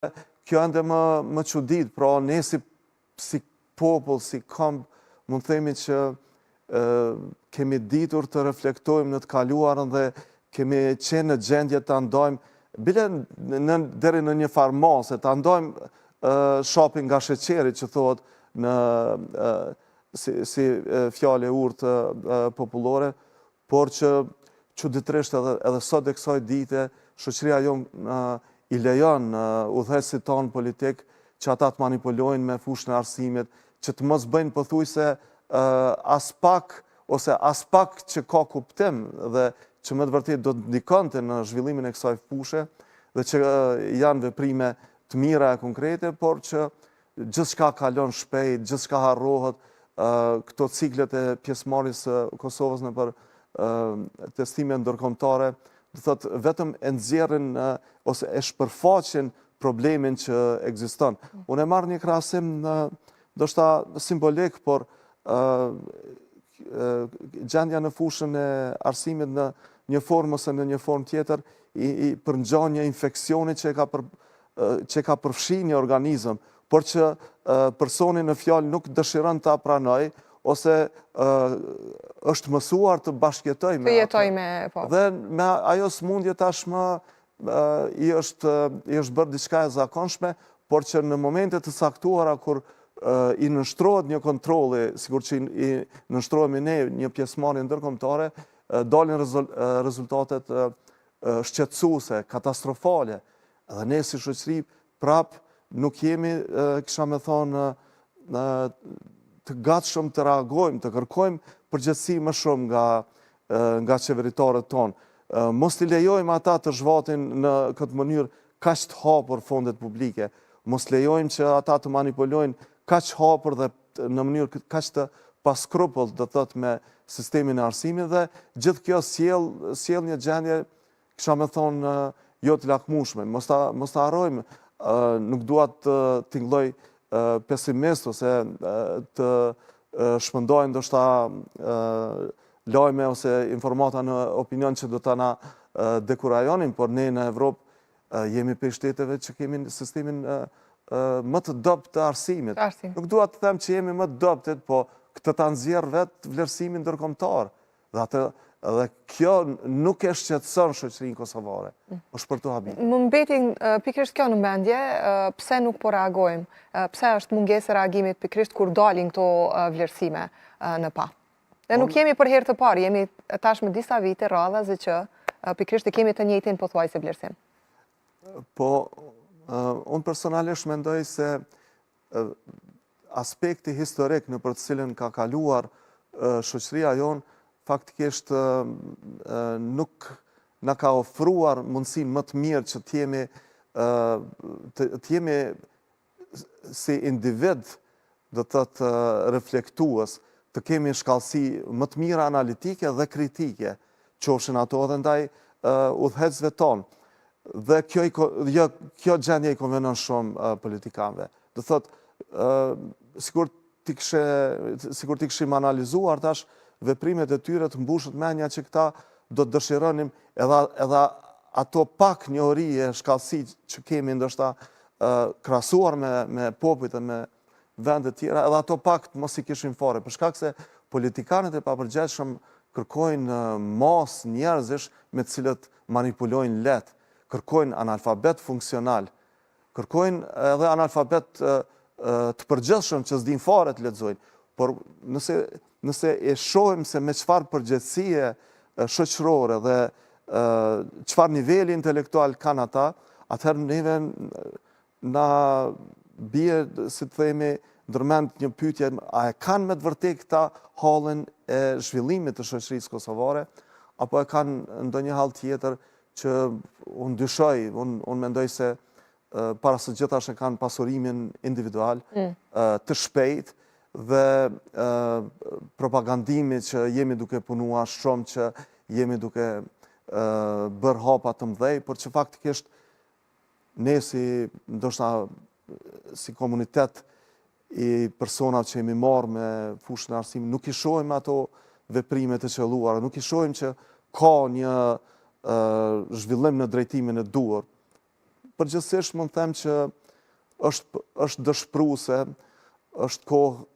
Kjo ende më çudit, pra ne si popull, si këmbë, mund themi që kemi ditur të reflektojmë në të kaluarën dhe kemi qenë në gjendje të ndojmë, bile deri në një farmase, të ndojmë shopping nga sheqeri që thuhet në si fjale urtë popullore, por që çuditërisht edhe sot e kësaj dite, shoqëria jonë i lejon udhëheqësit tonë politik që ata të manipulojnë me fushën e arsimit, që të mos bëjnë pothuajse as pak që ka kuptim dhe që më të vërtet do të ndikonte në zhvillimin e kësaj fushë dhe që janë veprime të mira e konkrete, por që gjithçka kalon shpejt, gjithçka harrohet, këto ciklet e pjesëmarrjes së Kosovës nëpër testime ndërkombëtare, do thotë vetëm e nxjerrin ose e shpërfaqin problemin që ekziston. Unë e marr një krahasim ndoshta simbolik, por gjendja në fushën e arsimit në një formë ose në një formë tjetër i përngjan një infeksioni që ka përfshi një organizëm, por që personi në fjalë nuk dëshiron ta pranoj ose është mësuar të bashkëjetojë me po. Dhe me ajo smundje tashmë i është bërë diçka e zakonshme, por që në momente të saktuara kur i nënshtrohet një kontrolli, sikur që i nënshtrohemi ne një pjesëmarrje ndërkombëtare, dalin rezultatet shqetësuese, katastrofale. Dhe ne si shoqëri prap nuk jemi, kisha me thonë, të gatshëm të reagojmë, të kërkojmë përgjegjësi më shumë nga qeveritarët tonë. Mos t'i lejojmë ata të zhvatin në këtë mënyrë kaq të hapur fondet publike. Mos lejojmë që ata të manipulojnë kaq hapur dhe në mënyrë kaq të paskrupull, do thotë, me sistemin e arsimit, dhe gjithë kjo sjell një gjendje, kisha me thonë, jo të lakmueshme. Mos ta harrojmë, nuk dua të tingëlloj pesimist ose të shpëndoj ndoshta lajme ose informata në opinion që do ta na dekurajonin, por ne në Evropë jemi prej shteteve që kemi sistemin më të dobët të arsimit. Nuk dua të them që jemi më të dobët, po këtë ta nxjerr vetë vlerësimin ndërkombëtar. Dhe kjo nuk e shqetëson shoqërinë kosovare. Është për të habit. Më mbeti pikërisht kjo në mendje, pse nuk po reagojmë? Pse është mungesë e reagimit pikërisht kur dalin këto vlerësime në pa? Dhe nuk jemi për herë të parë, jemi tashmë disa vite radhazi që pikërisht e kemi të njëjtin pothuajse vlerësim. Po, unë personalisht mendoj se aspekti historik në për të cilën ka kaluar shoqëria jonë faktikisht nuk na ka ofruar mundësinë më të mirë që të jemi si individ, do të thotë reflektues, të kemi shkallësi më të mira analitike dhe kritike, qofshin ato edhe ndaj udhëheqësve tonë. Dhe kjo gjendje i konvenon shumë politikanëve. Do thotë, sikur ti kishim analizuar tash veprimet e tyre të mbushët menja që këta do të dëshironim edhe ato pak njohuri e shkallësi që kemi ndoshta krahasuar me popujt e me vendet tjera, edhe ato pak të mos i kishin fare, për shkak se politikanët e papërgjegjshëm kërkojnë mas njerëzish me të cilët manipulojnë lehtë, kërkojnë analfabet funksional, kërkojnë edhe analfabet të përgjithshëm që s'din fare të lexojnë, por nëse e shohim se me çfarë përgjegjësie shoqërore dhe çfarë niveli intelektual kanë ata, atëherë neve na bie, si të themi, ndërmend një pyetje, a e kanë me të vërtetë këta hallin e zhvillimit të shoqërisë kosovare, apo e kanë ndonjë hall tjetër që unë dyshoj, unë mendoj se para së gjithash e kanë pasurimin individual, të shpejt, dhe propagandimi që jemi duke punuar shumë, që jemi duke bërë hapa të mëdhej, por që faktikisht ne si komunitet i personat që jemi marrë me fushën e arsimit, nuk i shohim ato veprime të qelluara, nuk i shohim që ka një zhvillim në drejtimin e duhur. përgjithsisht mund them që është dëshpëruese, është kohë